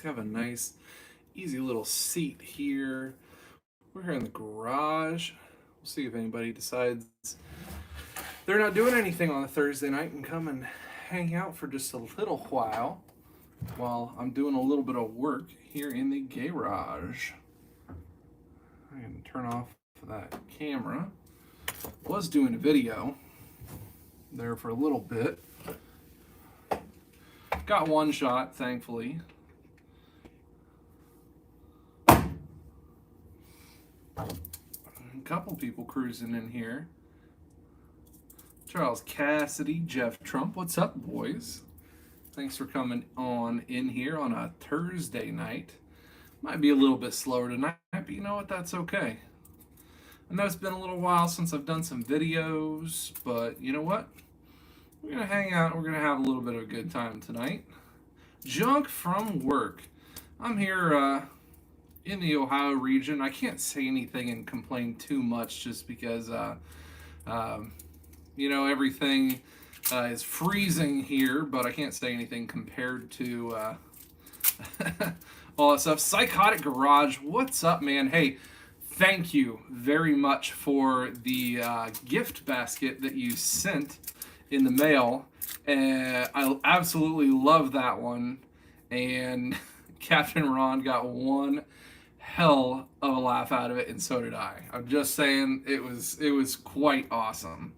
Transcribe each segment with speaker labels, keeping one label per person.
Speaker 1: have a nice, easy little seat here. We're here in the garage. We'll see if anybody decides they're not doing anything on a Thursday night and come and hang out for just a little while I'm doing a little bit of work here in the garage. I'm going to turn off that camera. Was doing a video there for a little bit. Got one shot, thankfully. A couple people cruising in here. Charles Cassidy, Jeff Trump, what's up, boys? Thanks for coming on in here on a Thursday night. Might be a little bit slower tonight, but you know what? That's okay. I know it's been a little while since I've done some videos, but you know what? We're going to hang out. We're going to have a little bit of a good time tonight. Junk from work. I'm here in the Ohio region. I can't say anything and complain too much just because, everything is freezing here, but I can't say anything compared to all that stuff. Psychotic Garage, what's up, man? Hey, thank you very much for the gift basket that you sent in the mail. I absolutely love that one. And Captain Ron got one hell of a laugh out of it, and so did I. I'm just saying, it was quite awesome.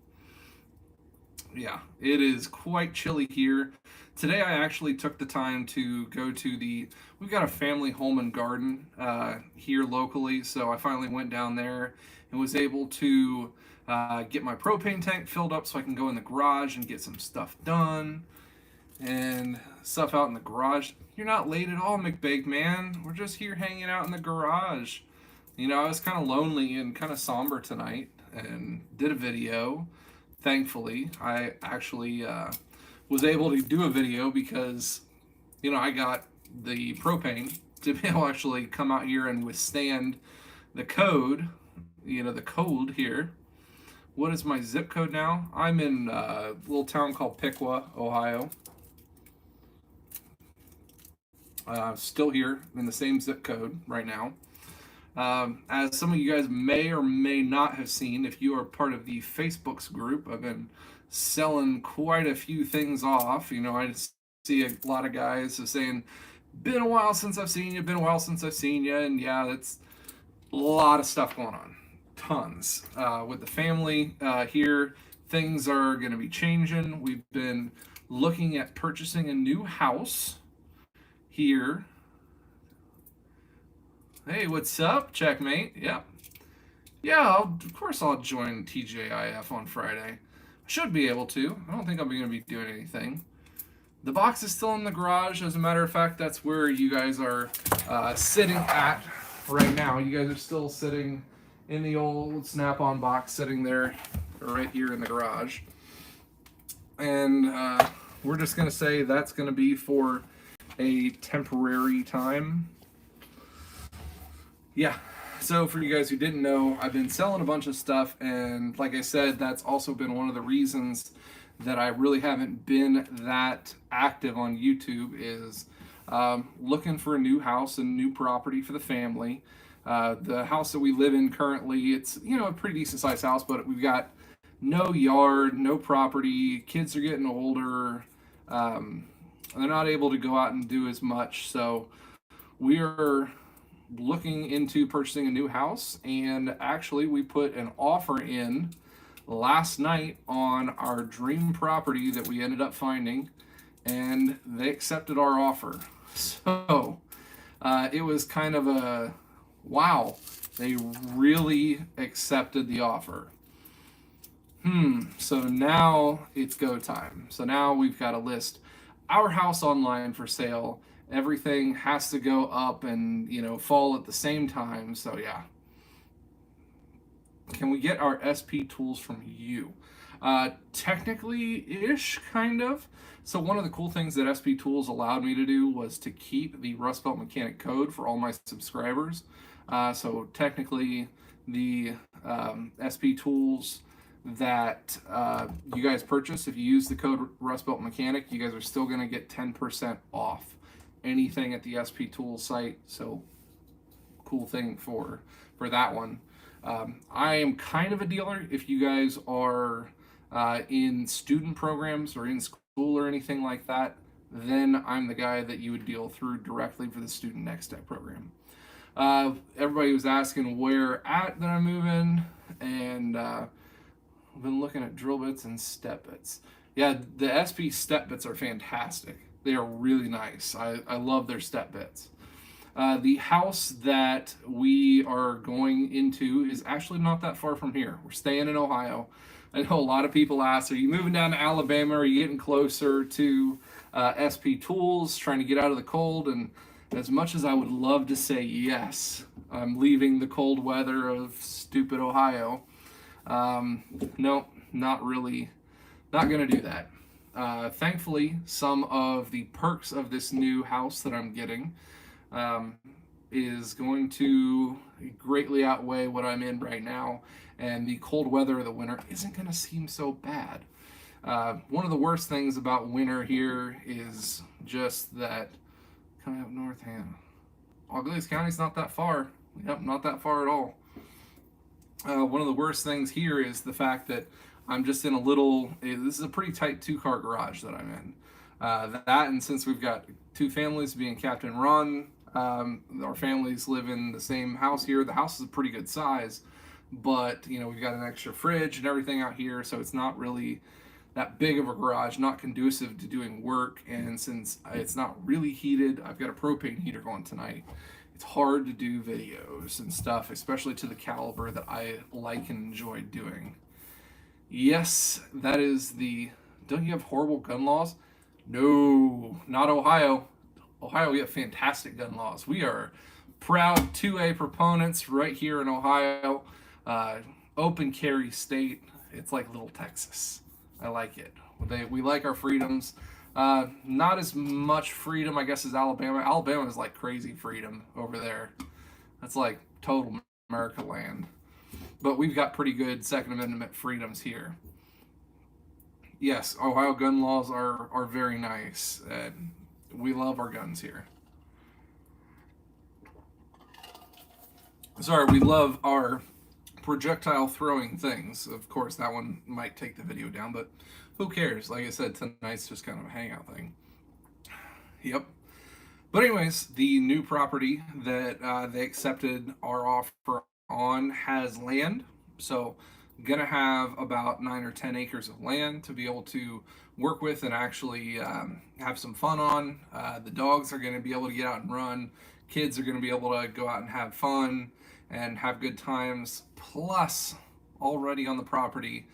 Speaker 1: Yeah, it is quite chilly here. Today I actually took the time to go to we've got a family home and garden here locally, so I finally went down there and was able to get my propane tank filled up so I can go in the garage and get some stuff done and stuff out in the garage. You're not late at all, McBake, man. We're just here hanging out in the garage. You know, I was kind of lonely and kind of somber tonight and did a video. Thankfully, I actually was able to do a video because, I got the propane to be able to actually come out here and withstand the code, the cold here. What is my zip code now? I'm in a little town called Piqua, Ohio. Still here in the same zip code right now. As some of you guys may or may not have seen, if you are part of the Facebook's group, I've been selling quite a few things off. I see a lot of guys saying, been a while since I've seen you, and yeah, that's a lot of stuff going on. Tons. With the family here, things are going to be changing. We've been looking at purchasing a new house here. Hey, what's up, checkmate? Yep. Yeah, of course I'll join TJIF on Friday. I should be able to. I don't think I'm going to be doing anything. The box is still in the garage. As a matter of fact, that's where you guys are sitting at right now. You guys are still sitting in the old Snap-on box, sitting there right here in the garage. And we're just going to say that's going to be for a temporary time. Yeah, so for you guys who didn't know, I've been selling a bunch of stuff, and like I said, that's also been one of the reasons that I really haven't been that active on YouTube is looking for a new house and new property for the family. The house that we live in currently, it's a pretty decent sized house, but we've got no yard, no property. Kids are getting older. They're not able to go out and do as much, so we're looking into purchasing a new house, and actually we put an offer in last night on our dream property that we ended up finding, and they accepted our offer. So it was kind of a wow, they really accepted the offer. So now it's go time. So now we've got to list our house online for sale. Everything has to go up and, fall at the same time. So yeah. Can we get our SP tools from you? Technically-ish, kind of. So one of the cool things that SP Tools allowed me to do was to keep the Rust Belt Mechanic code for all my subscribers. So technically, the SP Tools that you guys purchase, if you use the code Rust Belt Mechanic, you guys are still going to get 10% off anything at the SP Tools site. So cool thing for that one. I am kind of a dealer if you guys are in student programs or in school or anything like that. Then I'm the guy that you would deal through directly for the Student Next Tech program. Everybody was asking where at that I'm moving, and I've been looking at drill bits and step bits. Yeah, the SP step bits are fantastic. They are really nice. I love their step bits. The house that we are going into is actually not that far from here. We're staying in Ohio. I know a lot of people ask, are you moving down to Alabama? Are you getting closer to SP Tools, trying to get out of the cold? And as much as I would love to say yes, I'm leaving the cold weather of stupid Ohio. No, not really. Not going to do that. Thankfully, some of the perks of this new house that I'm getting is going to greatly outweigh what I'm in right now, and the cold weather of the winter isn't going to seem so bad. One of the worst things about winter here is just that coming up north, Auglaize County's not that far. Yep, not that far at all. One of the worst things here is the fact that I'm just in this is a pretty tight 2-car garage that I'm in. That, and since we've got 2 families being Captain Ron, our families live in the same house here. The house is a pretty good size, but we've got an extra fridge and everything out here, so it's not really that big of a garage, not conducive to doing work. And since it's not really heated, I've got a propane heater going tonight. It's hard to do videos and stuff, especially to the caliber that I like and enjoy doing. Yes, that is don't you have horrible gun laws? No, not Ohio. Ohio, we have fantastic gun laws. We are proud 2A proponents right here in Ohio. Open carry state. It's like little Texas. I like it. We like our freedoms. Not as much freedom, I guess, as Alabama. Alabama is like crazy freedom over there. That's like total America land. But we've got pretty good Second Amendment freedoms here. Yes, Ohio gun laws are very nice. We love our guns here. Sorry, we love our projectile throwing things. Of course, that one might take the video down, but who cares? Like I said, tonight's just kind of a hangout thing. Yep. But anyways, the new property that they accepted our offer on has land. So gonna have about 9 or 10 acres of land to be able to work with and actually have some fun on. The dogs are going to be able to get out and run. Kids are going to be able to go out and have fun and have good times. Plus, already on the property,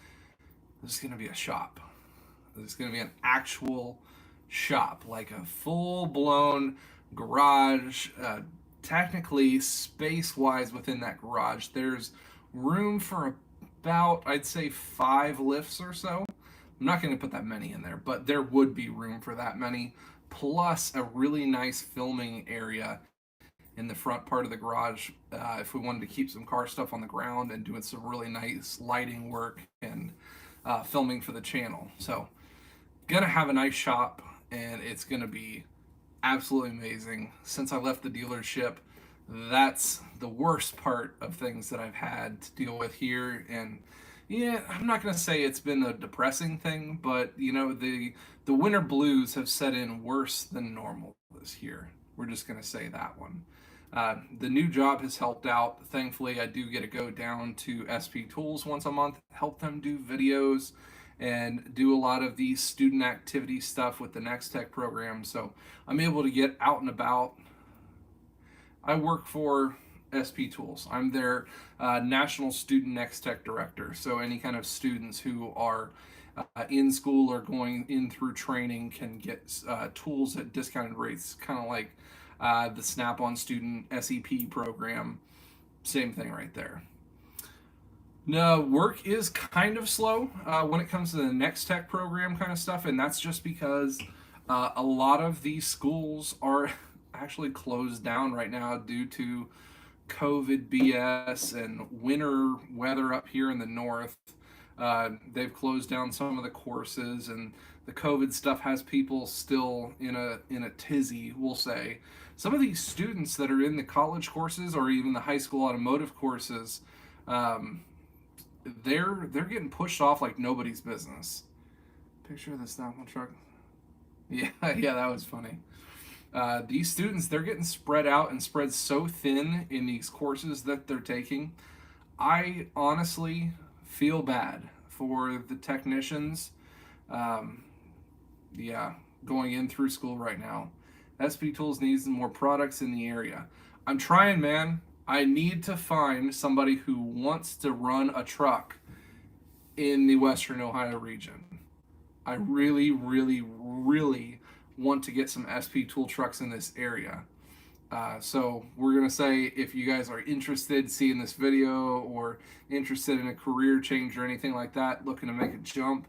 Speaker 1: there's going to be a shop. There's going to be an actual shop, like a full-blown garage. Technically, space-wise within that garage, there's room for about, I'd say, 5 lifts or so. I'm not going to put that many in there, but there would be room for that many, plus a really nice filming area in the front part of the garage if we wanted to keep some car stuff on the ground and doing some really nice lighting work and filming for the channel. So gonna have a nice shop, and it's gonna be absolutely amazing. Since I left the dealership, that's the worst part of things that I've had to deal with here. And yeah, I'm not gonna say it's been a depressing thing, but the winter blues have set in worse than normal this year. We're just gonna say that one. The new job has helped out. Thankfully, I do get to go down to SP Tools once a month, help them do videos, and do a lot of the student activity stuff with the Next Tech program. So I'm able to get out and about. I work for SP Tools. I'm their National Student Next Tech Director. So any kind of students who are in school or going in through training can get tools at discounted rates, kind of like the Snap-on Student SEP program. Same thing right there. No, work is kind of slow when it comes to the Next Tech program kind of stuff, and that's just because a lot of these schools are actually closed down right now due to COVID BS and winter weather up here in the north. They've closed down some of the courses, and the COVID stuff has people still in a tizzy, we'll say. Some of these students that are in the college courses or even the high school automotive courses, um, they're getting pushed off like nobody's business. Picture of the stop truck. Yeah, yeah, that was funny. These students, they're getting spread out and spread so thin in these courses that they're taking. I honestly feel bad for the technicians. Um, yeah, going in through school right now. SP Tools needs more products in the area. I'm trying, man. I need to find somebody who wants to run a truck in the Western Ohio region. I really, really, really want to get some SP Tool trucks in this area. So we're gonna say if you guys are interested in seeing this video or interested in a career change or anything like that, looking to make a jump,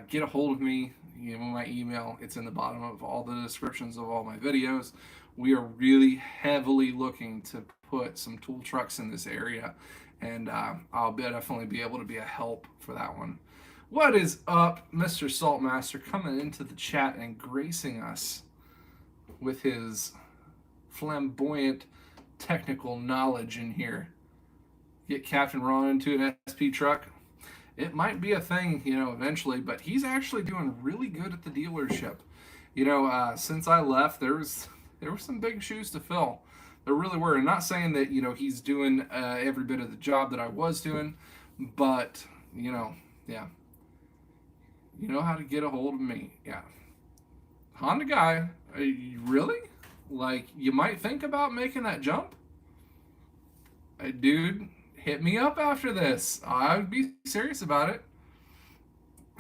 Speaker 1: get a hold of me. You know my email. It's in the bottom of all the descriptions of all my videos. We are really heavily looking to put some tool trucks in this area, and I'll definitely be able to be a help for that one. What is up, Mr. Saltmaster, coming into the chat and gracing us with his flamboyant technical knowledge in here. Get Captain Ron into an SP truck. It might be a thing, eventually, but he's actually doing really good at the dealership. Since I left, there were some big shoes to fill. There really were. And not saying that he's doing every bit of the job that I was doing, but yeah, you know how to get a hold of me. Yeah, Honda guy, really? Like, you might think about making that jump? Dude, hit me up after this. I would be serious about it.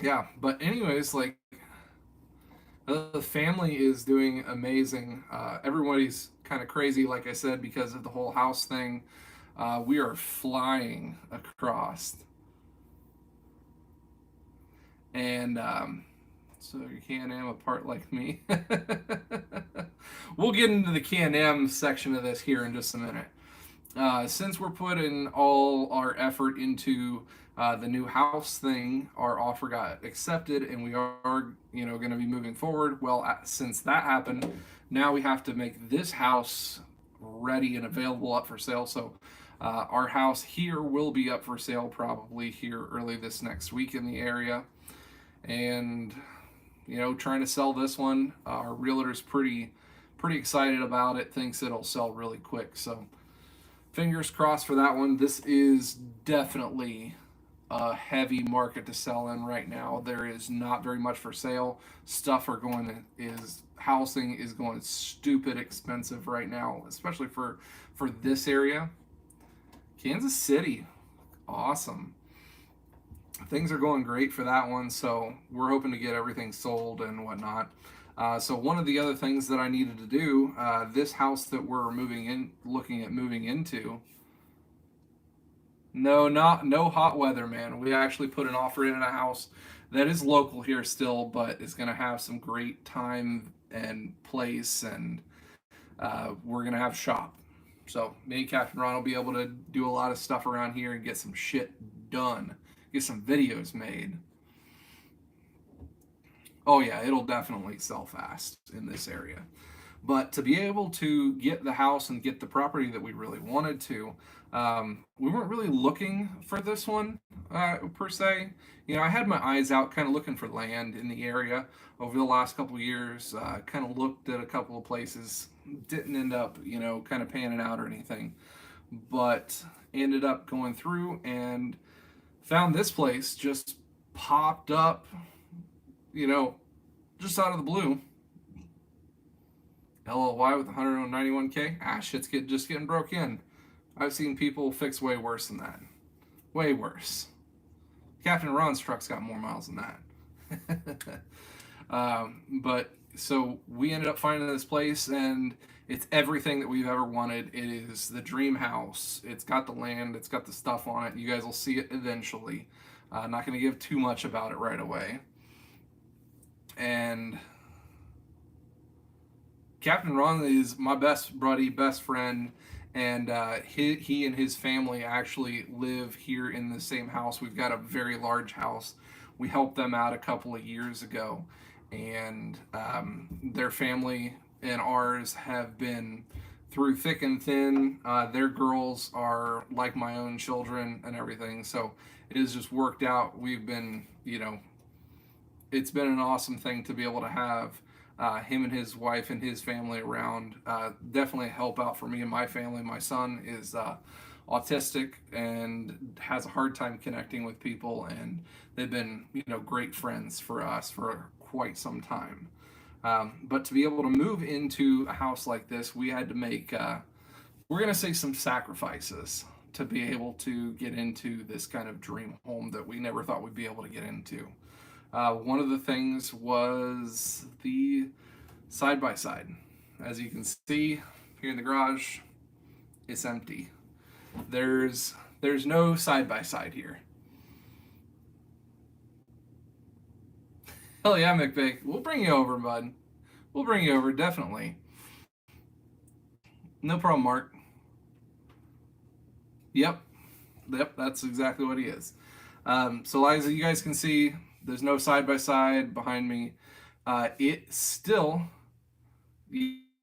Speaker 1: Yeah, but anyways, like, the family is doing amazing. Everybody's kind of crazy, like I said, because of the whole house thing. We are flying across. And so you Can-Am a part like me. We'll get into the Can-Am section of this here in just a minute. Since we're putting all our effort into the new house thing, our offer got accepted, and we are, going to be moving forward. Well, since that happened, now we have to make this house ready and available up for sale. So our house here will be up for sale probably here early this next week in the area, and trying to sell this one. Our realtor's pretty excited about it. Thinks it'll sell really quick. So fingers crossed for that one. This is definitely a heavy market to sell in right now. There is not very much for sale. Housing is going stupid expensive right now, especially for this area. Kansas City, awesome. Things are going great for that one, so we're hoping to get everything sold and whatnot. So one of the other things that I needed to do, this house that we're looking at moving into. No hot weather, man. We actually put an offer in a house that is local here still, but is going to have some great time and place, and we're going to have shop. So me and Captain Ron will be able to do a lot of stuff around here and get some shit done. Get some videos made. Oh yeah, it'll definitely sell fast in this area. But to be able to get the house and get the property that we really wanted to, we weren't really looking for this one per se. I had my eyes out kind of looking for land in the area over the last couple of years. Kind of looked at a couple of places, didn't end up, kind of panning out or anything. But ended up going through and found this place, just popped up, just out of the blue. LLY with 191K. Shit's just getting broke in. I've seen people fix way worse than that. Way worse. Captain Ron's truck's got more miles than that. But so we ended up finding this place, and it's everything that we've ever wanted. It is the dream house. It's got the land. It's got the stuff on it. You guys will see it eventually. Not going to give too much about it right away. And Captain Ron is my best buddy, best friend, and he and his family actually live here in the same house. We've got a very large house. we helped them out a couple of years ago, and their family and ours have been through thick and thin. Their girls are like my own children and everything, so it has just worked out. We've been, it's been an awesome thing to be able to have him and his wife and his family around. Definitely help out for me and my family. My son is autistic and has a hard time connecting with people, and they've been, great friends for us for quite some time. But to be able to move into a house like this, we had to make, we're going to say, some sacrifices to be able to get into this kind of dream home that we never thought we'd be able to get into. One of the things was the side by side. As you can see here in the garage, it's empty. There's no side by side here. Hell yeah, McVeigh. We'll bring you over, bud. We'll bring you over, definitely. No problem, Mark. Yep, that's exactly what he is. So as you guys can see, there's no side-by-side behind me. It still,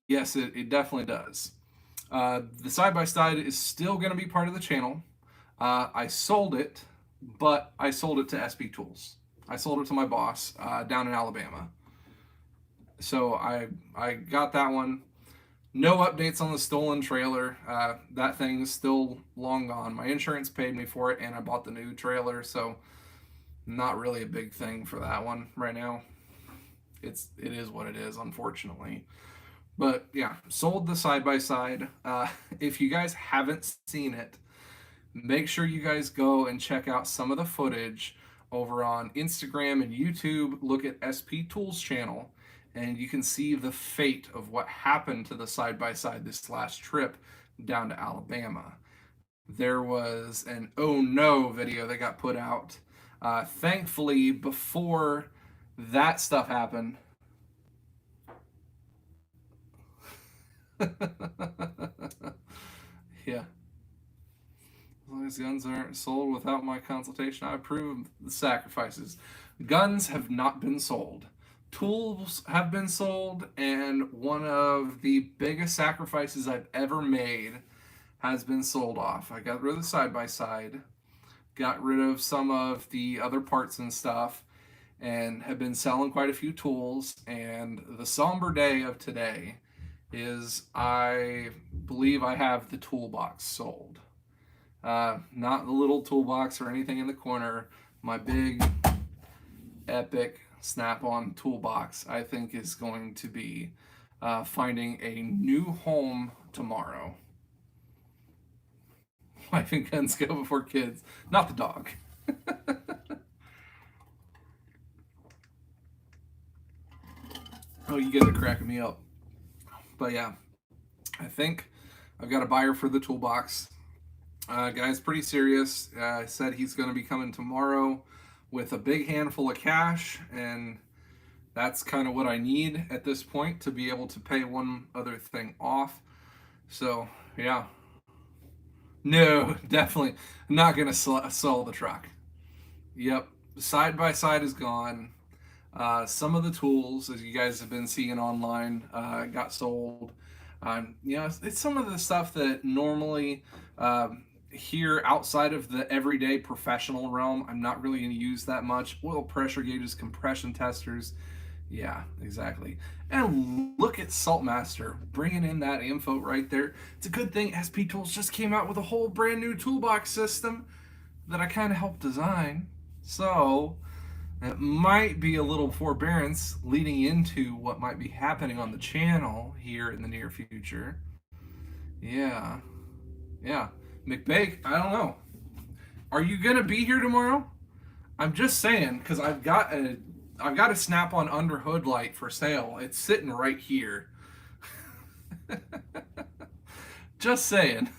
Speaker 1: yes, it definitely does. The side-by-side is still going to be part of the channel. I sold it, but I sold it to SB Tools. I sold it to my boss down in Alabama. So I got that one. No updates on the stolen trailer. That thing's still long gone. My insurance paid me for it, and I bought the new trailer, so not really a big thing for that one right now. It is what it is, unfortunately. But yeah, sold the side-by-side. If you guys haven't seen it, make sure you guys go and check out some of the footage over on Instagram and YouTube. Look at SP Tools channel, and you can see the fate of what happened to the side-by-side this last trip down to Alabama. There was an oh no video that got put out. Thankfully, before that stuff happened, yeah. As long as guns aren't sold without my consultation, I approve the sacrifices. Guns have not been sold. Tools have been sold, and one of the biggest sacrifices I've ever made has been sold off. I got rid of the side-by-side, got rid of some of the other parts and stuff, and have been selling quite a few tools. And the somber day of today is I believe I have the toolbox sold. Not the little toolbox or anything in the corner. My big, epic snap-on toolbox, I think, is going to be finding a new home tomorrow. Wife and guns go before kids, not the dog. Oh, you guys are cracking me up. But yeah, I think I've got a buyer for the toolbox. Guy's pretty serious. Said he's going to be coming tomorrow with a big handful of cash, and that's kind of what I need at this point to be able to pay one other thing off. So yeah, no, definitely not going to sell the truck. Yep, side by side is gone. Some of the tools, as you guys have been seeing online, got sold. It's some of the stuff that normally here outside of the everyday professional realm, I'm not really going to use that much. Oil pressure gauges, compression testers. Yeah, exactly. And look at Saltmaster bringing in that info right there. It's a good thing SP Tools just came out with a whole brand new toolbox system that I kind of helped design. So it might be a little forbearance leading into what might be happening on the channel here in the near future. Yeah. McBake, I don't know. Are you gonna be here tomorrow? I'm just saying, because I've got a snap-on under hood light for sale. It's sitting right here. Just saying.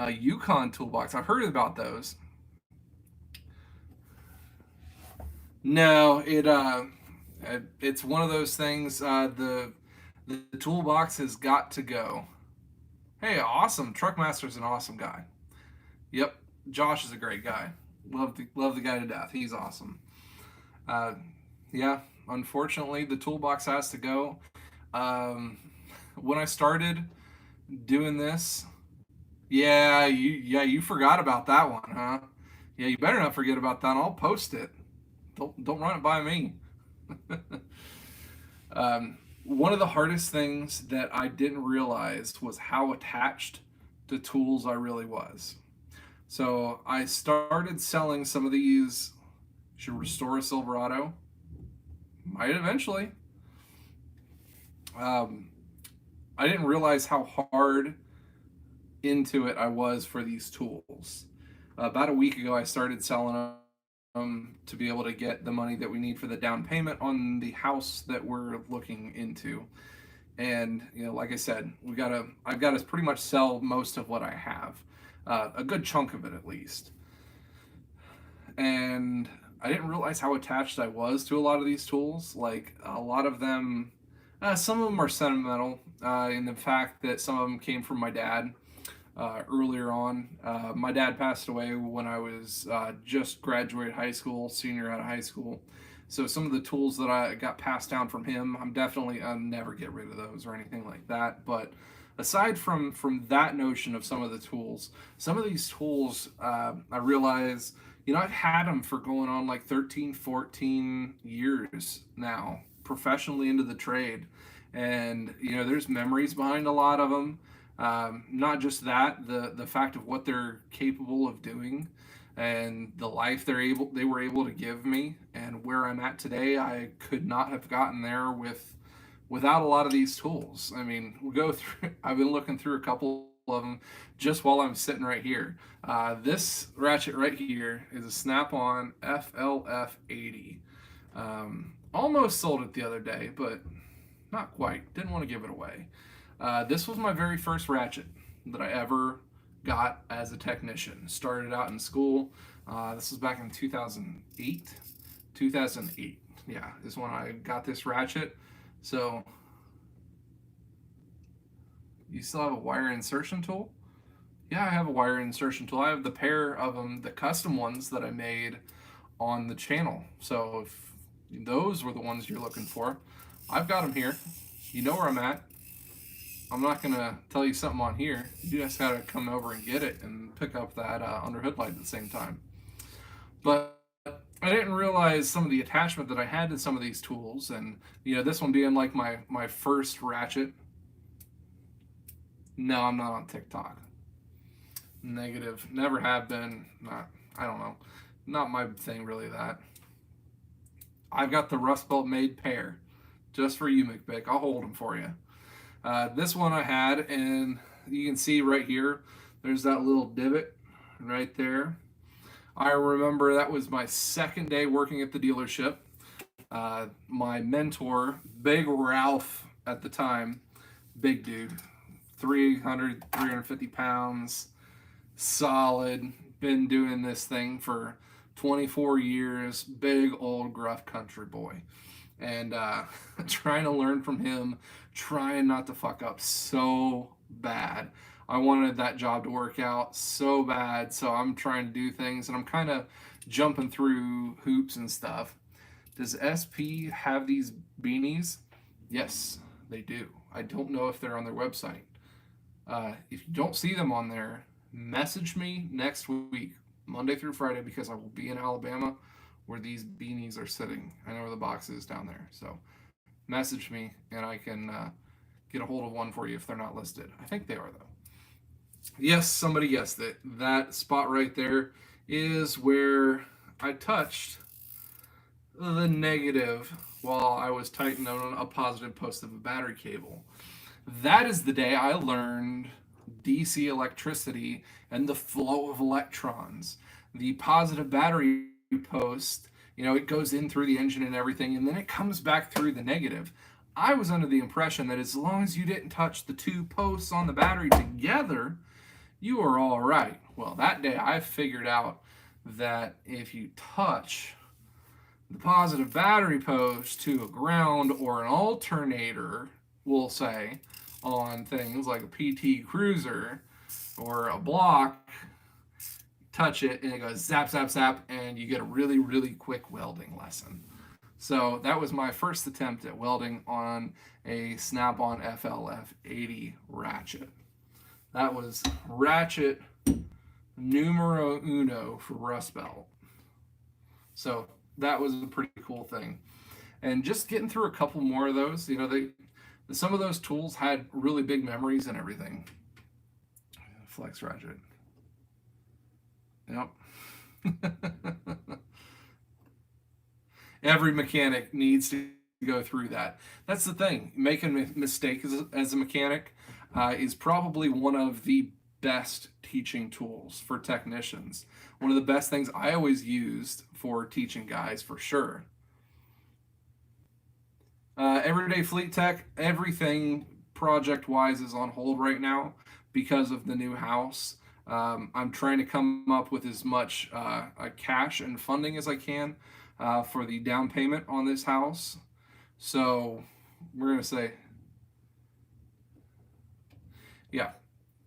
Speaker 1: Yukon toolbox. I've heard about those. No, it's one of those things. The toolbox has got to go. Hey, awesome. Truckmaster's an awesome guy. Yep, Josh is a great guy. Love the guy to death. He's awesome. Uh, yeah, unfortunately, the toolbox has to go. Um, when I started doing this, you forgot about that one, huh? Yeah, you better not forget about that. I'll post it. Don't run it by me. One of the hardest things that I didn't realize was how attached to tools I really was. So I started selling some of these. Should restore a Silverado. Might eventually. Um, I didn't realize how hard into it I was for these tools. About a week ago, I started selling them to be able to get the money that we need for the down payment on the house that we're looking into. And like I said, I've got to pretty much sell most of what I have, a good chunk of it at least. And I didn't realize how attached I was to a lot of these tools. Like a lot of them, some of them are sentimental in the fact that some of them came from my dad earlier on. My dad passed away when I was just graduated high school, senior out of high school. So some of the tools that I got passed down from him, I'll never get rid of those or anything like that. But aside from that notion of some of the tools, some of these tools, I realize, I've had them for going on like 13, 14 years now, professionally into the trade. And, there's memories behind a lot of them. Not just that, the fact of what they're capable of doing and the life they were able to give me, and where I'm at today, I could not have gotten there without a lot of these tools. I mean, we go through. I've been looking through a couple of them just while I'm sitting right here. This ratchet right here is a Snap-on FLF 80. Almost sold it the other day, but not quite. Didn't want to give it away. This was my very first ratchet that I ever got as a technician. Started out in school. This was back in 2008. 2008. Yeah, is when I got this ratchet. So, you still have a wire insertion tool? Yeah, I have a wire insertion tool. I have the pair of them, the custom ones that I made on the channel. So, if those were the ones you're looking for, I've got them here. You know where I'm at. I'm not going to tell you something on here. You just got to come over and get it and pick up that under hood light at the same time. But I didn't realize some of the attachment that I had to some of these tools. And, this one being like my first ratchet. No, I'm not on TikTok. Negative. Never have been. I don't know. Not my thing, really, that. I've got the Rust Belt made pair. Just for you, McBick. I'll hold them for you. This one I had, and you can see right here, there's that little divot right there. I remember that was my second day working at the dealership. My mentor, Big Ralph at the time, big dude, 350 pounds, solid, been doing this thing for 24 years, big old gruff country boy. And trying to learn from him, trying not to fuck up so bad. I wanted that job to work out so bad, so I'm trying to do things, and I'm kind of jumping through hoops and stuff. Does SP have these beanies? Yes, they do. I don't know if they're on their website. If you don't see them on there, message me next week, Monday through Friday, because I will be in Alabama where these beanies are sitting. I know where the box is down there. So message me and I can get a hold of one for you if they're not listed. I think they are, though. Yes, somebody guessed it. That spot right there is where I touched the negative while I was tightening on a positive post of a battery cable. That is the day I learned DC electricity and the flow of electrons. The positive battery post, it goes in through the engine and everything, and then it comes back through the negative. I was under the impression that as long as you didn't touch the two posts on the battery together, you were all right. Well, that day I figured out that if you touch the positive battery post to a ground or an alternator, we'll say, on things like a PT Cruiser or a block, touch it, and it goes zap, zap, zap, and you get a really, really quick welding lesson. So that was my first attempt at welding on a Snap-on FLF 80 ratchet. That was ratchet numero uno for Rust Belt. So that was a pretty cool thing. And just getting through a couple more of those, some of those tools had really big memories and everything. Flex ratchet. Yep. Every mechanic needs to go through that. That's the thing. Making a mistake as a mechanic is probably one of the best teaching tools for technicians. One of the best things I always used for teaching guys, for sure. Everyday Fleet Tech, everything project-wise is on hold right now because of the new house. I'm trying to come up with as much cash and funding as I can for the down payment on this house. So we're going to say, yeah.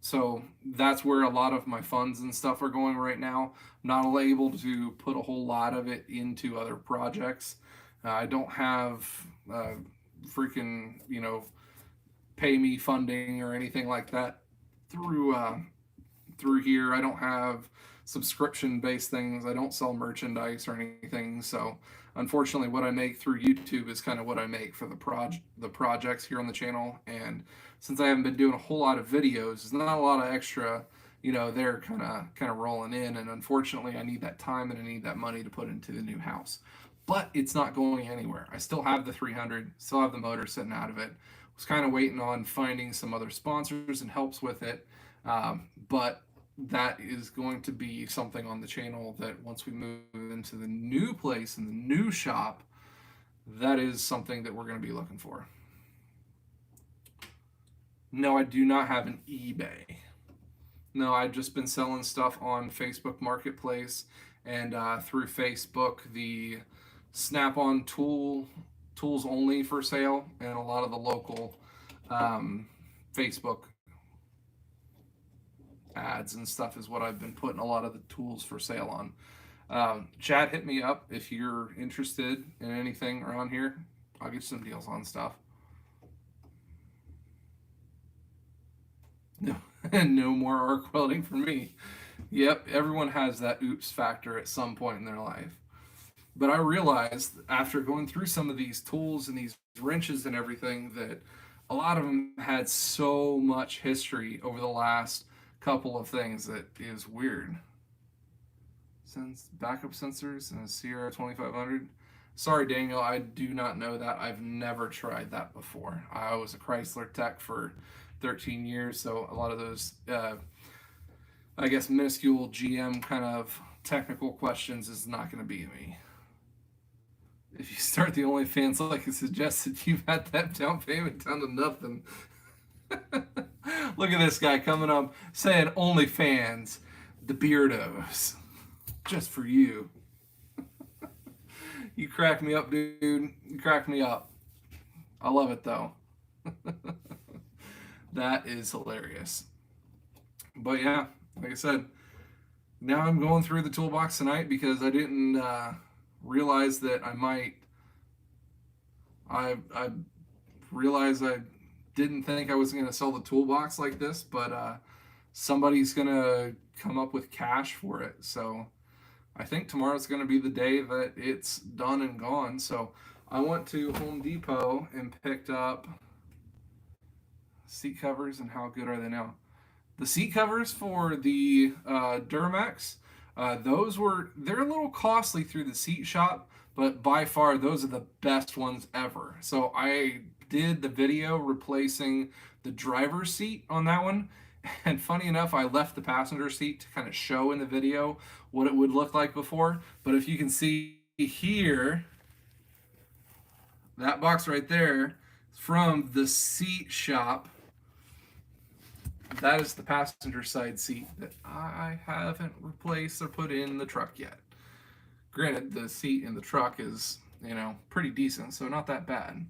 Speaker 1: So that's where a lot of my funds and stuff are going right now. I'm not able to put a whole lot of it into other projects. I don't have freaking, pay me funding or anything like that through here. I don't have subscription based things. I don't sell merchandise or anything. So unfortunately, what I make through YouTube is kind of what I make for the projects here on the channel. And since I haven't been doing a whole lot of videos, there's not a lot of extra, they're kind of rolling in. And unfortunately, I need that time and I need that money to put into the new house. But it's not going anywhere. I still have the 300, still have the motor sitting out of it. Was kind of waiting on finding some other sponsors and helps with it. But that is going to be something on the channel that once we move into the new place and the new shop, that is something that we're going to be looking for. No, I do not have an eBay. No, I've just been selling stuff on Facebook Marketplace and through Facebook, the Snap-on tools only for sale, and a lot of the local Facebook ads and stuff is what I've been putting a lot of the tools for sale on. Chad, hit me up if you're interested in anything around here. I'll get some deals on stuff. No, no more arc welding for me. Yep, everyone has that oops factor at some point in their life. But I realized after going through some of these tools and these wrenches and everything that a lot of them had so much history over the last couple of things that is weird. Since backup sensors and a Sierra 2500. Sorry, Daniel, I do not know that. I've never tried that before. I was a Chrysler tech for 13 years, so a lot of those, I guess, minuscule GM kind of technical questions is not going to be me. If you start the OnlyFans like I suggested, you've had that down payment down to nothing. Look at this guy coming up saying OnlyFans, the beardos, just for you. You crack me up, dude. You crack me up. I love it though. That is hilarious. But yeah, like I said, now I'm going through the toolbox tonight because I didn't realize that I realized I didn't think I was going to sell the toolbox like this, but somebody's going to come up with cash for it. So I think tomorrow's going to be the day that it's done and gone. So I went to Home Depot and picked up seat covers. And how good are they now? The seat covers for the Duramax, they're a little costly through the seat shop, but by far those are the best ones ever. So I did the video replacing the driver's seat on that one, and funny enough, I left the passenger seat to kind of show in the video what it would look like before. But if you can see here, that box right there from the seat shop, that is the passenger side seat that I haven't replaced or put in the truck yet. Granted, the seat in the truck is, pretty decent, so not that bad.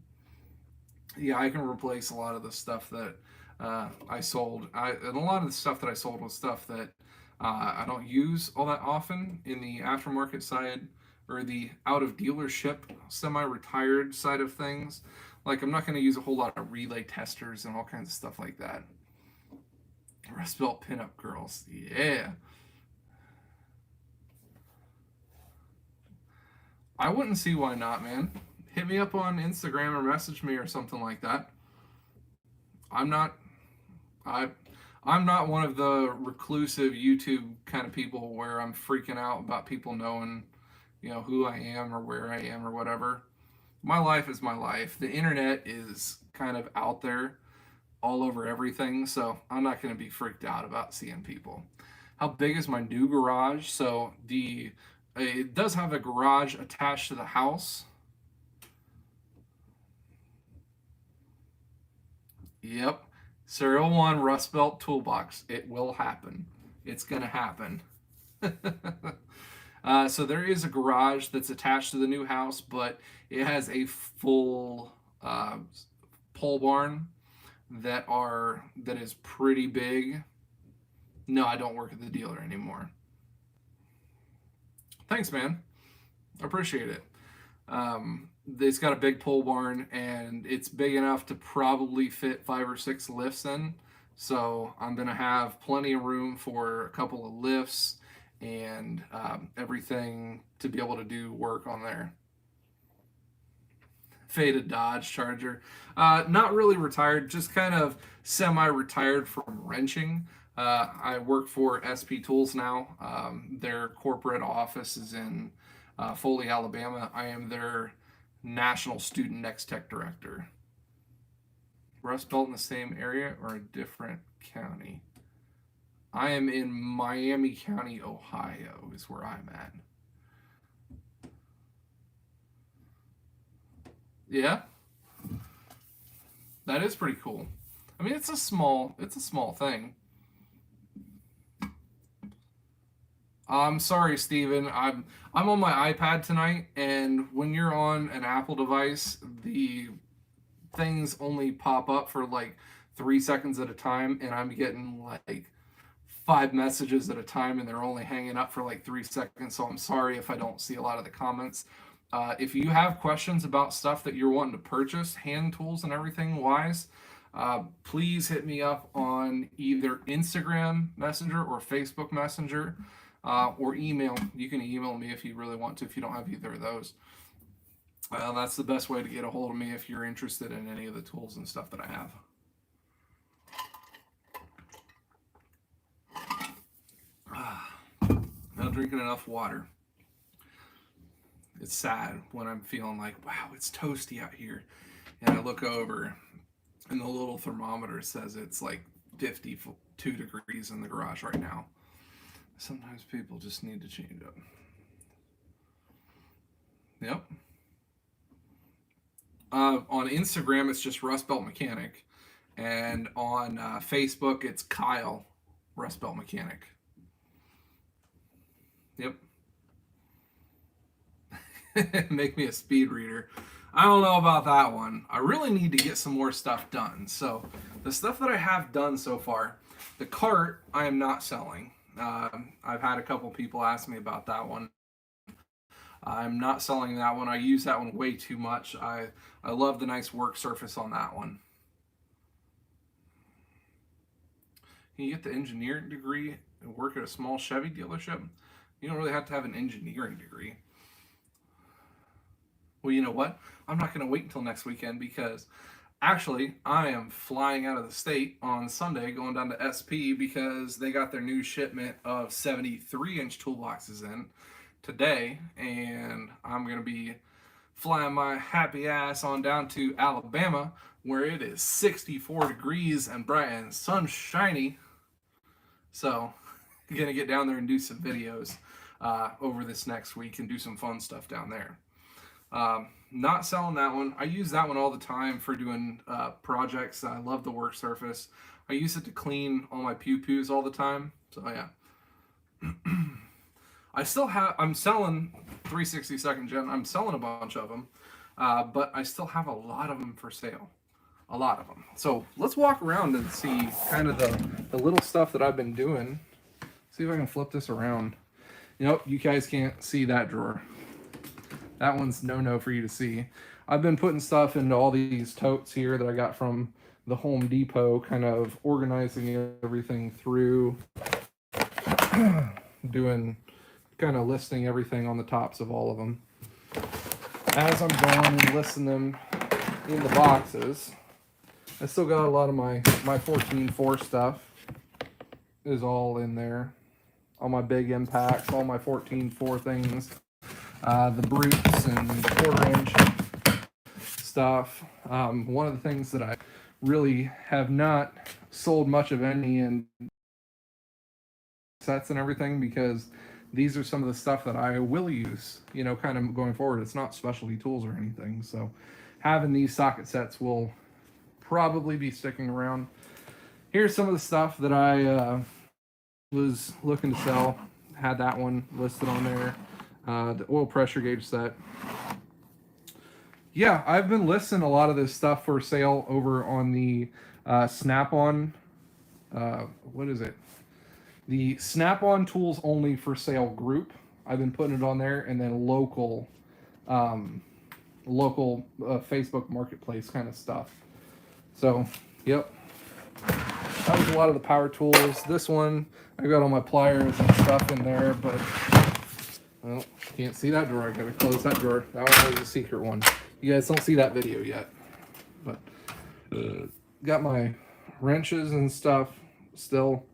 Speaker 1: Yeah, I can replace a lot of the stuff that I sold. And a lot of the stuff that I sold was stuff that I don't use all that often in the aftermarket side or the out of dealership semi-retired side of things. Like I'm not going to use a whole lot of relay testers and all kinds of stuff like that. Rust Belt pinup girls, yeah. I wouldn't see why not, man. Hit me up on Instagram or message me or something like that. I'm not I I'm not one of the reclusive YouTube kind of people where I'm freaking out about people knowing, who I am or where I am or whatever. My life is my life. The internet is kind of out there all over everything, so I'm not going to be freaked out about seeing people. How big is my new garage? So the it does have a garage attached to the house. Yep. Serial 1 Rust Belt Toolbox. It will happen. It's going to happen. So there is a garage that's attached to the new house, but it has a full pole barn that is pretty big. No, I don't work at the dealer anymore. Thanks, man. I appreciate it. It's got a big pole barn, and it's big enough to probably fit 5 or 6 lifts in. So I'm gonna have plenty of room for a couple of lifts and everything to be able to do work on there. Faded Dodge Charger. Not really retired, just kind of semi-retired from wrenching. I work for SP Tools now. Their corporate office is in Foley, Alabama. I am their National Student Next Tech Director. Rust Belt in the same area or a different county? I am in Miami County, Ohio, is where I'm at. Yeah, that is pretty cool. I mean, it's a small thing. I'm sorry, Steven. I'm on my iPad tonight, and when you're on an Apple device, the things only pop up for like 3 seconds at a time, and I'm getting like 5 messages at a time, and they're only hanging up for like 3 seconds. So I'm sorry if I don't see a lot of the comments. If you have questions about stuff that you're wanting to purchase, hand tools and everything wise, please hit me up on either Instagram Messenger or Facebook Messenger, or email. You can email me if you really want to, if you don't have either of those. That's the best way to get a hold of me if you're interested in any of the tools and stuff that I have. Not drinking enough water. It's sad when I'm feeling like, wow, it's toasty out here. And I look over and the little thermometer says it's like 52 degrees in the garage right now. Sometimes people just need to change up. Yep. On Instagram, it's just Rust Belt Mechanic. And on Facebook, it's Kyle Rust Belt Mechanic. Yep. Make me a speed reader. I don't know about that one. I really need to get some more stuff done. So the stuff that I have done so far, the cart I am not selling. I've had a couple people ask me about that one. I'm not selling that one. I use that one way too much. I love the nice work surface on that one. Can you get the engineering degree and work at a small Chevy dealership? You don't really have to have an engineering degree. Well, you know what? I'm not going to wait until next weekend because actually I am flying out of the state on Sunday going down to SP because they got their new shipment of 73-inch toolboxes in today, and I'm going to be flying my happy ass on down to Alabama where it is 64 degrees and bright and sunshiny. So I'm going to get down there and do some videos over this next week and do some fun stuff down there. Not selling that one. I use that one all the time for doing projects. I love the work surface. I use it to clean all my pew-pews all the time. So yeah. I'm selling 362nd gen. I'm selling a bunch of them. But I still have a lot of them for sale. A lot of them. So let's walk around and see kind of the little stuff that I've been doing. See if I can flip this around. Nope, you guys can't see that drawer. That one's no for you to see. I've been putting stuff into all these totes here that I got from the Home Depot, kind of organizing everything through, doing, kind of listing everything on the tops of all of them. As I'm going and listing them in the boxes, I still got a lot of my 14.4 stuff is all in there. All my big impacts, all my 14.4 things, the brutes and 1/4-inch stuff. One of the things that I really have not sold much of any in sets and everything, because these are some of the stuff that I will use, you know, kind of going forward. It's not specialty tools or anything, so having these socket sets will probably be sticking around. Here's some of the stuff that I was looking to sell. Had that one listed on there. The oil pressure gauge set. Yeah, I've been listing a lot of this stuff for sale over on the Snap-on. What is it? The Snap-on Tools Only for Sale group. I've been putting it on there, and then local Facebook Marketplace kind of stuff. So, yep. That was a lot of the power tools. This one, I got all my pliers and stuff in there, but well, can't see that drawer. I gotta close that drawer. That one was a secret one. You guys don't see that video yet, but got my wrenches and stuff still.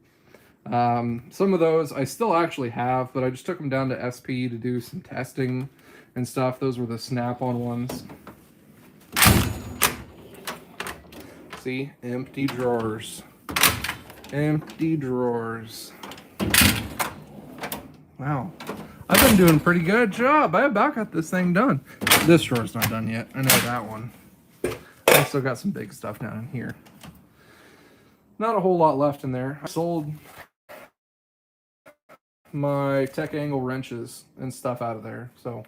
Speaker 1: Some of those I still actually have, but I just took them down to SP to do some testing and stuff. Those were the Snap-on ones. See, empty drawers. Empty drawers. Wow. I've been doing a pretty good job. I about got this thing done. This drawer's not done yet. I know that one. I still got some big stuff down in here. Not a whole lot left in there. I sold my tech angle wrenches and stuff out of there. So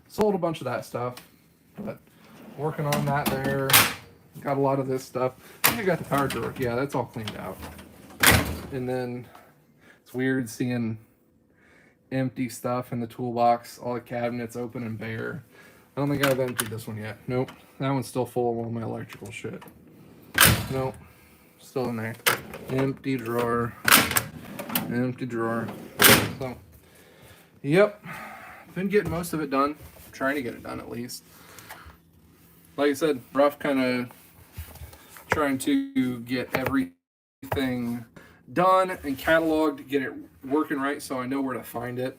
Speaker 1: sold a bunch of that stuff. But working on that there. Got a lot of this stuff. I think I got the power drawer. Yeah, that's all cleaned out. And then it's weird seeing empty stuff in the toolbox, all the cabinets open and bare. I don't think I've emptied this one yet. Nope, that one's still full of all my electrical shit. Nope, still in there. Empty drawer. Empty drawer. So, yep, been getting most of it done. Trying to get it done at least. Like I said, rough kind of trying to get everything done and cataloged, get it working right so I know where to find it,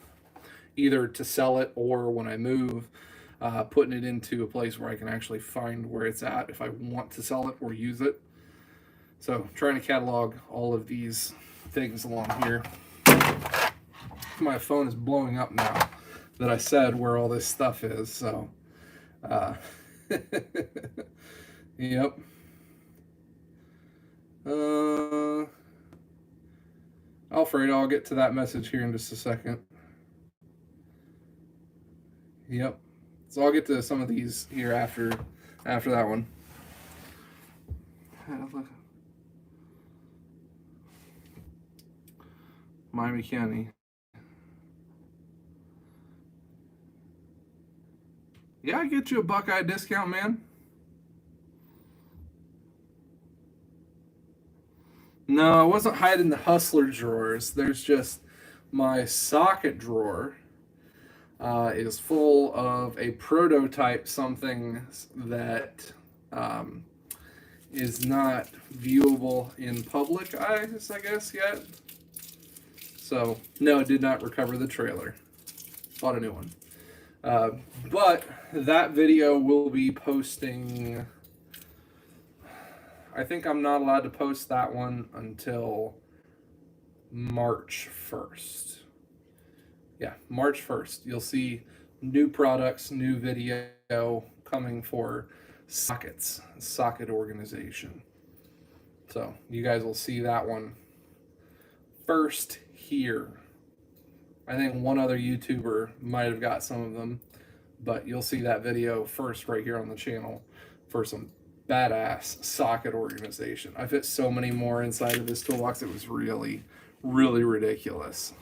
Speaker 1: either to sell it or when I move, putting it into a place where I can actually find where it's at if I want to sell it or use it. So trying to catalog all of these things along here. My phone is blowing up now that I said where all this stuff is, so yep. Alfred, I'll get to that message here in just a second. Yep. So I'll get to some of these here after that one. Miami County. Yeah, I get you a Buckeye discount, man. No, I wasn't hiding the Hustler drawers. There's just my socket drawer is full of a prototype something that is not viewable in public eyes, I guess, yet. So, no, did not recover the trailer. Bought a new one. But that video will be posting... I think I'm not allowed to post that one until March 1st. Yeah, March 1st. You'll see new products, new video coming for sockets, socket organization. So you guys will see that one first here. I think one other YouTuber might have got some of them, but you'll see that video first right here on the channel for some badass socket organization. I fit so many more inside of this toolbox. It was really, really ridiculous.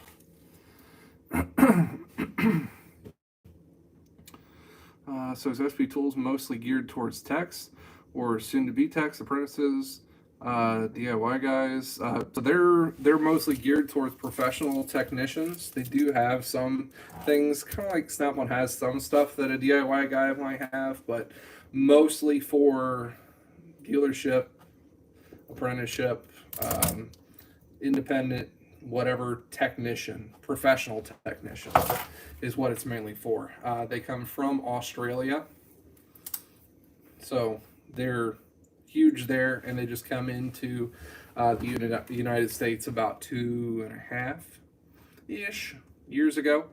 Speaker 1: So is SP Tools mostly geared towards techs or soon-to-be techs, apprentices, DIY guys? So they're mostly geared towards professional technicians. They do have some things, kind of like Snap-on has some stuff that a DIY guy might have, but mostly for dealership, apprenticeship, independent, whatever technician, professional technician is what it's mainly for. They come from Australia, so they're huge there, and they just come into the United States about 2.5-ish years ago.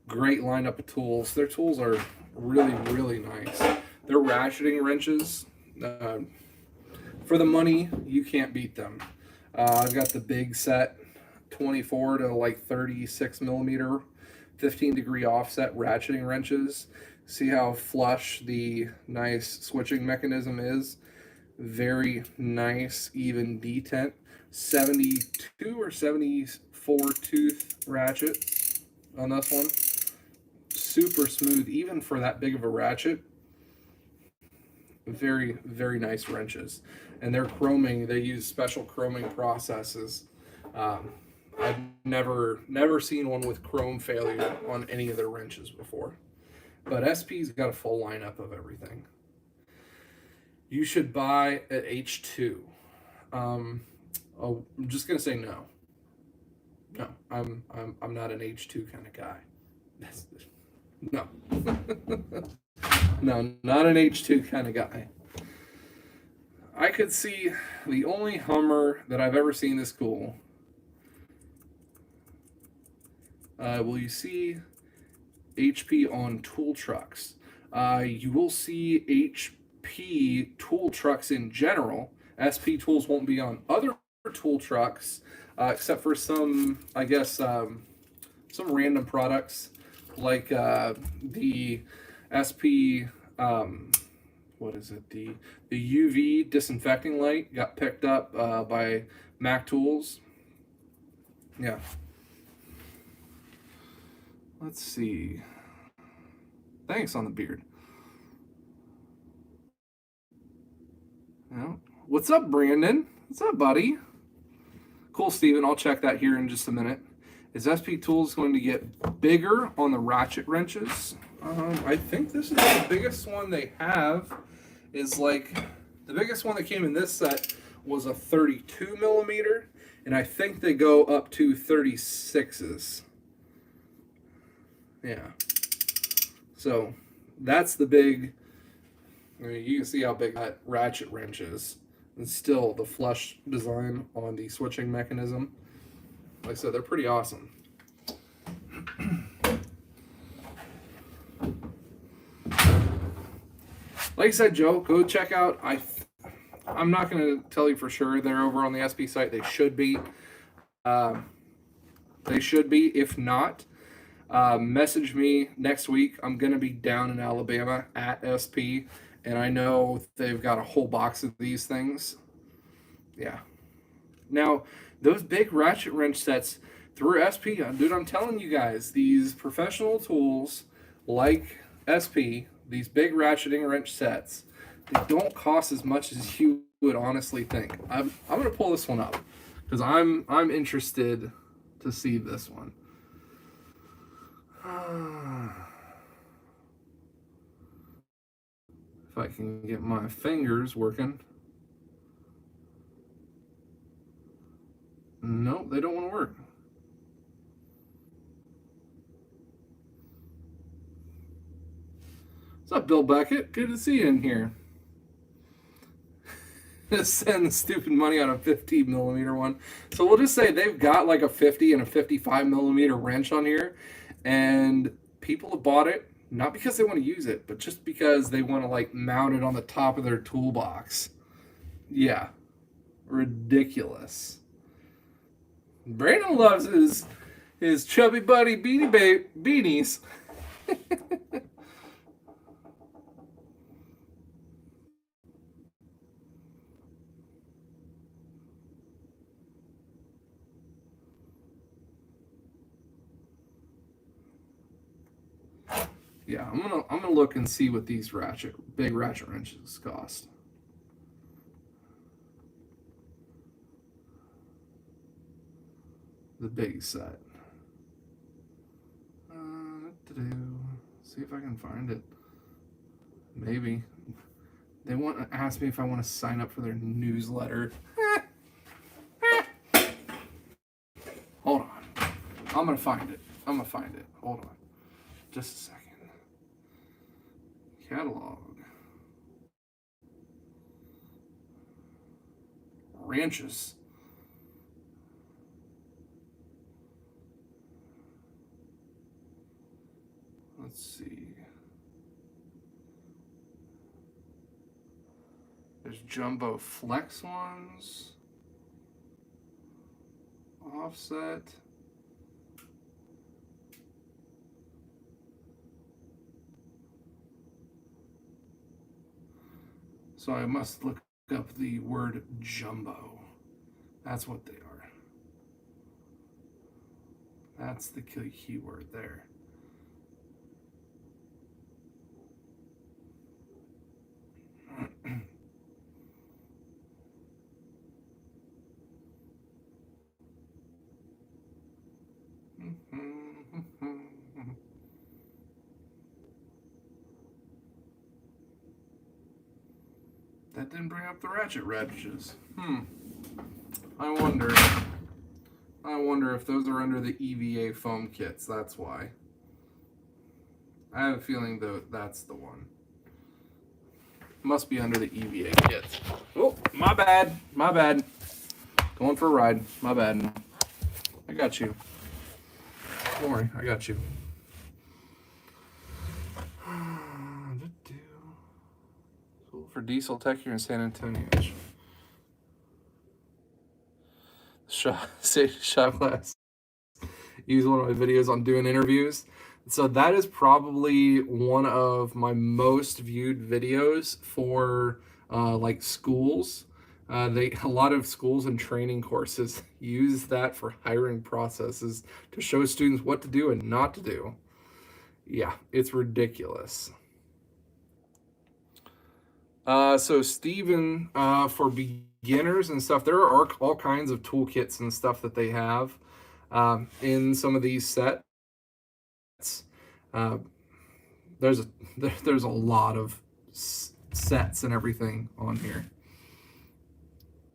Speaker 1: Great lineup of tools. Their tools are really, really nice. Their ratcheting wrenches, for the money, you can't beat them. I've got the big set 24 to like 36 millimeter 15-degree offset ratcheting wrenches. See how flush the nice switching mechanism is? Very nice, even detent. 72 or 74 tooth ratchet on this one. Super smooth, even for that big of a ratchet. Very, very nice wrenches. And they're chroming, they use special chroming processes. I've never seen one with chrome failure on any of their wrenches before. But SP's got a full lineup of everything. You should buy at H2. I'm just gonna say no. No, I'm not an H2 kind of guy. No. No, not an H2 kind of guy. I could see the only Hummer that I've ever seen this cool. Will you see HP on tool trucks? You will see HP tool trucks in general. SP tools won't be on other tool trucks, except for some, I guess, some random products like the SP. What is it? The UV disinfecting light got picked up by Mac Tools. Yeah. Let's see. Thanks on the beard. Yeah. What's up, Brandon? What's up, buddy? Cool, Steven. I'll check that here in just a minute. Is SP Tools going to get bigger on the ratchet wrenches? I think this is the biggest one they have. Is like the biggest one that came in this set was a 32 millimeter, and I think they go up to 36s. Yeah. So that's the big. I mean, you can see how big that ratchet wrench is, and still the flush design on the switching mechanism. Like I said, they're pretty awesome. Like I said, Joe, go check out. I'm not going to tell you for sure they're over on the SP site. They should be. If not, message me next week. I'm going to be down in Alabama at SP, and I know they've got a whole box of these things. Yeah. Now, those big ratchet wrench sets through SP, dude, I'm telling you guys, these professional tools like SP, these big ratcheting wrench sets, they don't cost as much as you would honestly think. I'm gonna pull this one up because I'm interested to see this one. If I can get my fingers working. Nope, they don't want to work. What's up, Bill Beckett? Good to see you in here. Send stupid money on a 50 millimeter one. So we'll just say they've got like a 50 and a 55 millimeter wrench on here, and people have bought it not because they want to use it, but just because they want to like mount it on the top of their toolbox. Yeah, ridiculous. Brandon loves his chubby buddy beanies. Yeah, I'm gonna look and see what these big ratchet wrenches cost. The big set. See if I can find it. Maybe they want to ask me if I want to sign up for their newsletter. Hold on, I'm gonna find it. Hold on, just a second. Catalog. Ranches. Let's see. There's jumbo flex ones. Offset. So I must look up the word jumbo. That's what they are. That's the keyword there. That didn't bring up the ratchet wrenches. I wonder if those are under the EVA foam kits. That's why. I have a feeling that's the one. Must be under the EVA kits. Oh, my bad. Going for a ride. My bad. I got you. Don't worry, I got you. For diesel tech here in San Antonio. Shot glass. Use one of my videos on doing interviews. So that is probably one of my most viewed videos for like schools. A lot of schools and training courses use that for hiring processes to show students what to do and not to do. Yeah, it's ridiculous. So Steven, for beginners and stuff, there are all kinds of toolkits and stuff that they have in some of these sets. There's a lot of sets and everything on here.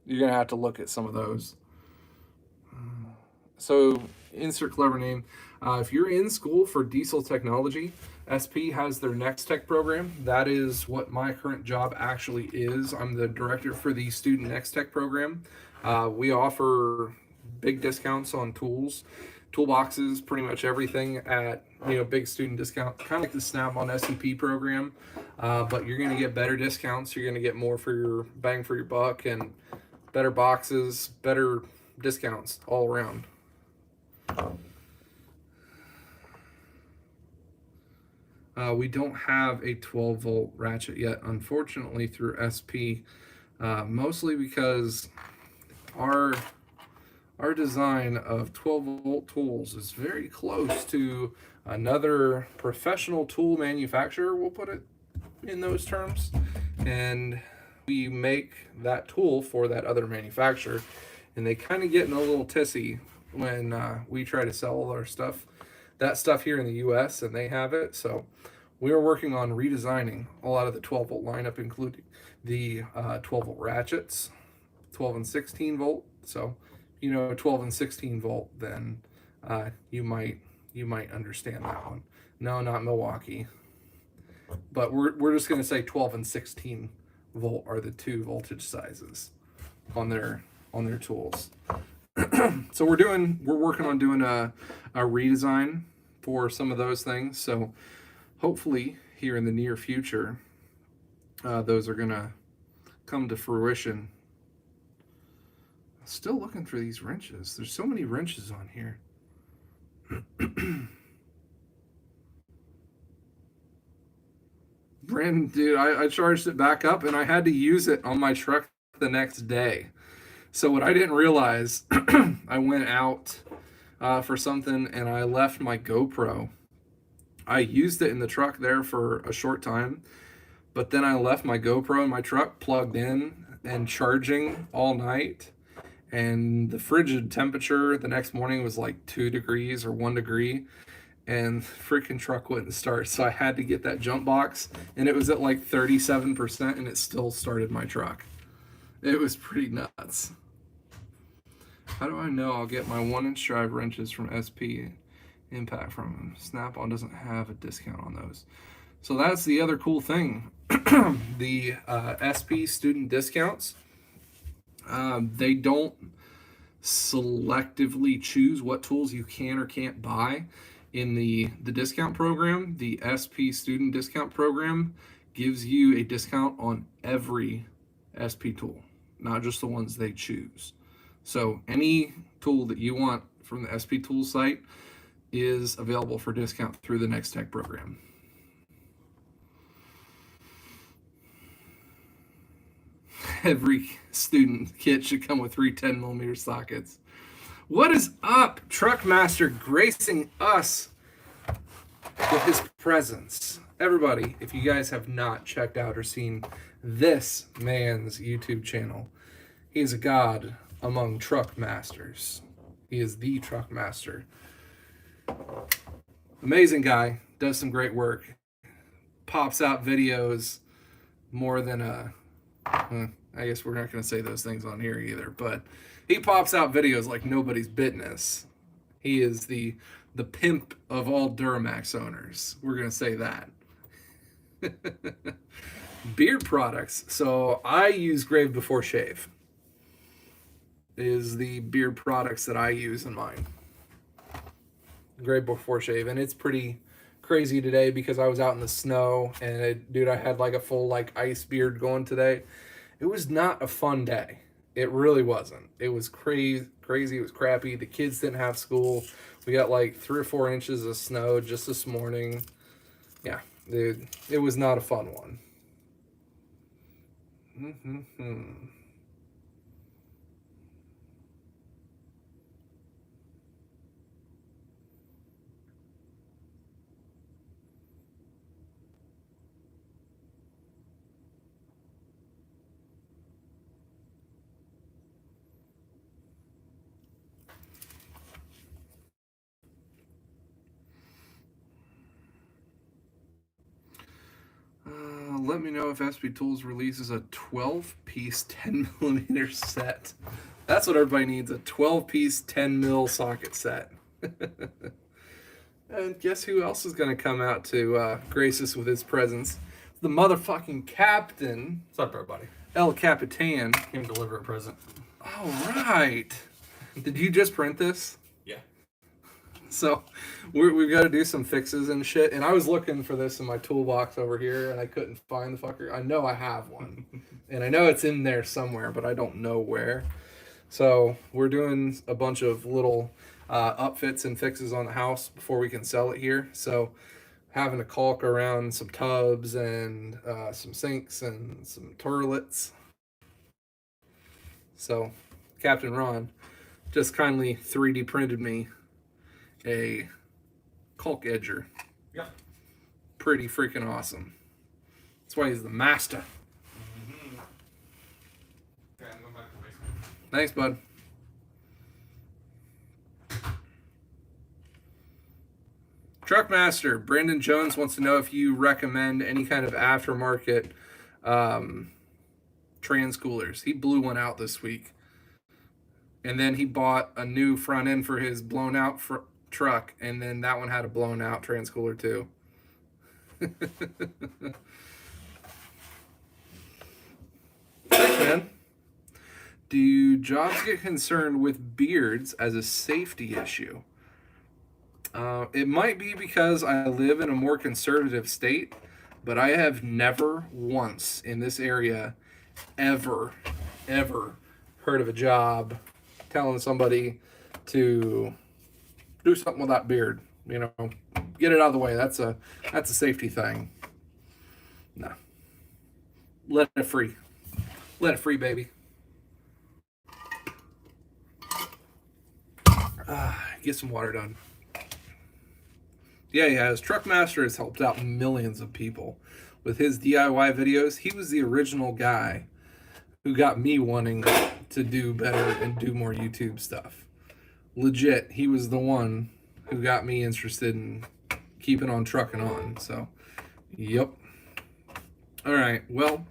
Speaker 1: You're gonna have to look at some of those. So insert clever name. If you're in school for diesel technology, SP has their Next Tech program. That is what my current job actually is. I'm the director for the Student Next Tech program. We offer big discounts on tools, toolboxes, pretty much everything at big student discount, kind of like the Snap-on SEP program. But you're going to get better discounts. You're going to get more for your bang for your buck and better boxes, better discounts all around. We don't have a 12-volt ratchet yet, unfortunately, through SP, mostly because our design of 12-volt tools is very close to another professional tool manufacturer, we'll put it in those terms, and we make that tool for that other manufacturer, and they kind of get in a little tissy when we try to sell our stuff, that stuff here in the US, and they have it. So we are working on redesigning a lot of the 12-volt lineup, including the 12-volt ratchets, 12 and 16 volt. So 12 and 16 volt, then you might understand that one. No, not Milwaukee, but we're just going to say 12 and 16 volt are the two voltage sizes on their tools. So we're working on doing a redesign for some of those things. So hopefully here in the near future, those are gonna come to fruition. Still looking for these wrenches. There's so many wrenches on here. Brandon, dude, I charged it back up and I had to use it on my truck the next day. So what I didn't realize, I went out for something and I left my GoPro I used it in the truck there for a short time, but then I left my GoPro in my truck plugged in and charging all night. And the frigid temperature the next morning was like 2 degrees or 1 degree. And the freaking truck wouldn't start. So I had to get that jump box. And it was at like 37% and it still started my truck. It was pretty nuts. How do I know I'll get my 1-inch drive wrenches from SP Impact from them? Snap-on doesn't have a discount on those. So that's the other cool thing. The SP student discounts, they don't selectively choose what tools you can or can't buy in the discount program. The SP student discount program gives you a discount on every SP tool, not just the ones they choose. So any tool that you want from the SP Tools site is available for discount through the Next Tech program. Every student kit should come with 3 10mm sockets. What is up? Truckmaster gracing us with his presence. Everybody, if you guys have not checked out or seen this man's YouTube channel, he is a god among truck masters. He is the truck master. Amazing guy, does some great work, pops out videos more than I guess we're not going to say those things on here either, but he pops out videos like nobody's business. He is the pimp of all Duramax owners. We're going to say that. Beard products. So I use Grave Before Shave. Is the beard products that I use in mine. Grave Before Shave. And it's pretty crazy today because I was out in the snow and dude, I had like a full like ice beard going today. It was not a fun day. It really wasn't. It was crazy. It was crappy. The kids didn't have school. We got like 3 or 4 inches of snow just this morning. Yeah, dude, it was not a fun one. Let me know if SP Tools releases a 12-piece 10mm set. That's what everybody needs, a 12-piece 10mm socket set. And guess who else is going to come out to grace us with his presence? The motherfucking captain.
Speaker 2: What's up, everybody?
Speaker 1: El Capitan.
Speaker 2: Came to deliver a present.
Speaker 1: All right. Did you just print this?
Speaker 2: Yeah.
Speaker 1: So we've got to do some fixes and shit. And I was looking for this in my toolbox over here, and I couldn't find the fucker. I know I have one. And I know it's in there somewhere, but I don't know where. So we're doing a bunch of little upfits and fixes on the house before we can sell it here. So having to caulk around some tubs and some sinks and some toilets. So Captain Ron just kindly 3D printed me a caulk edger.
Speaker 2: Yep.
Speaker 1: Pretty freaking awesome. That's why he's the master.
Speaker 2: Mm-hmm. Okay, I'm going back to the basement.
Speaker 1: Thanks, bud. Truckmaster Brandon Jones wants to know if you recommend any kind of aftermarket trans coolers. He blew one out this week. And then he bought a new front end for his blown out truck, and then that one had a blown out trans cooler too. Thanks, man. Do jobs get concerned with beards as a safety issue? It might be because I live in a more conservative state, but I have never once in this area ever heard of a job telling somebody to do something with that beard. You know, get it out of the way. That's a safety thing. No. Let it free. Let it free, baby. Get some water done. Yeah, he has. Truckmaster has helped out millions of people with his DIY videos. He was the original guy who got me wanting to do better and do more YouTube stuff. Legit, he was the one who got me interested in keeping on trucking on. So, yep. All right. Well,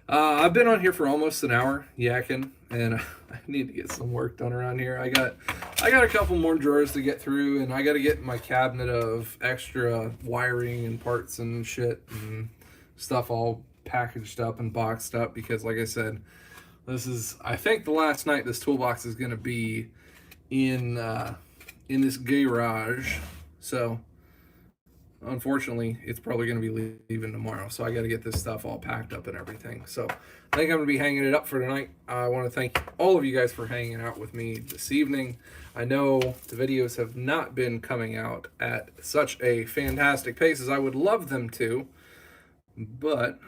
Speaker 1: I've been on here for almost an hour yakking, and I need to get some work done around here. I got a couple more drawers to get through, and I got to get my cabinet of extra wiring and parts and shit and stuff all packaged up and boxed up because, like I said, this is, I think, the last night this toolbox is going to be in this garage. So unfortunately, it's probably going to be leaving tomorrow. So I got to get this stuff all packed up and everything. So I think I'm going to be hanging it up for tonight. I want to thank all of you guys for hanging out with me this evening. I know the videos have not been coming out at such a fantastic pace as I would love them to, but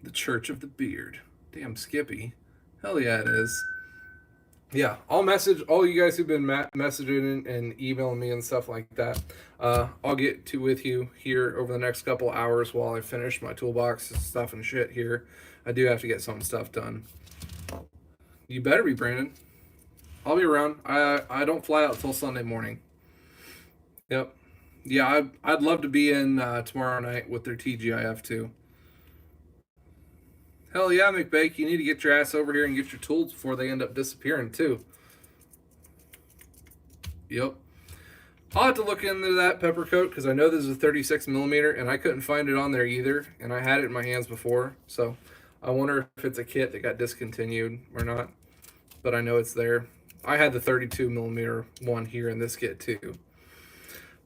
Speaker 1: the Church of the Beard. Damn Skippy. Hell yeah, it is. Yeah, I'll message all you guys who've been messaging and emailing me and stuff like that. I'll get to with you here over the next couple hours while I finish my toolbox stuff and shit here. I do have to get some stuff done. You better be, Brandon. I'll be around. I don't fly out till Sunday morning. Yep. Yeah, I'd love to be in tomorrow night with their TGIF too. Hell yeah, McBake, you need to get your ass over here and get your tools before they end up disappearing too. Yep. I'll have to look into that pepper coat because I know this is a 36 millimeter and I couldn't find it on there either, and I had it in my hands before, so I wonder if it's a kit that got discontinued or not, but I know it's there. I had the 32 millimeter one here in this kit too.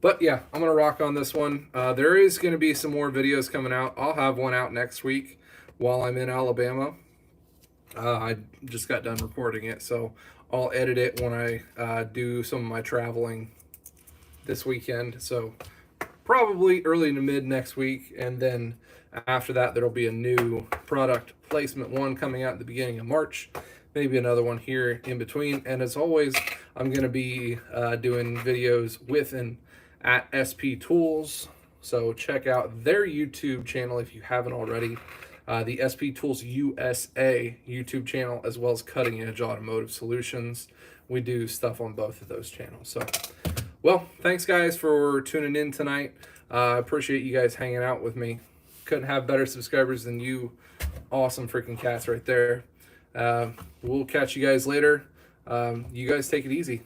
Speaker 1: But yeah, I'm going to rock on this one. There is going to be some more videos coming out. I'll have one out next week while I'm in Alabama. I just got done recording it, so I'll edit it when I do some of my traveling this weekend. So probably early to mid next week, and then after that there'll be a new product placement one coming out at the beginning of March, maybe another one here in between. And as always, I'm going to be doing videos with and at SP Tools, so check out their YouTube channel if you haven't already. The SP Tools USA YouTube channel, as well as Cutting Edge Automotive Solutions. We do stuff on both of those channels. So, well, thanks guys for tuning in tonight. I appreciate you guys hanging out with me. Couldn't have better subscribers than you awesome freaking cats right there. We'll catch you guys later. You guys take it easy.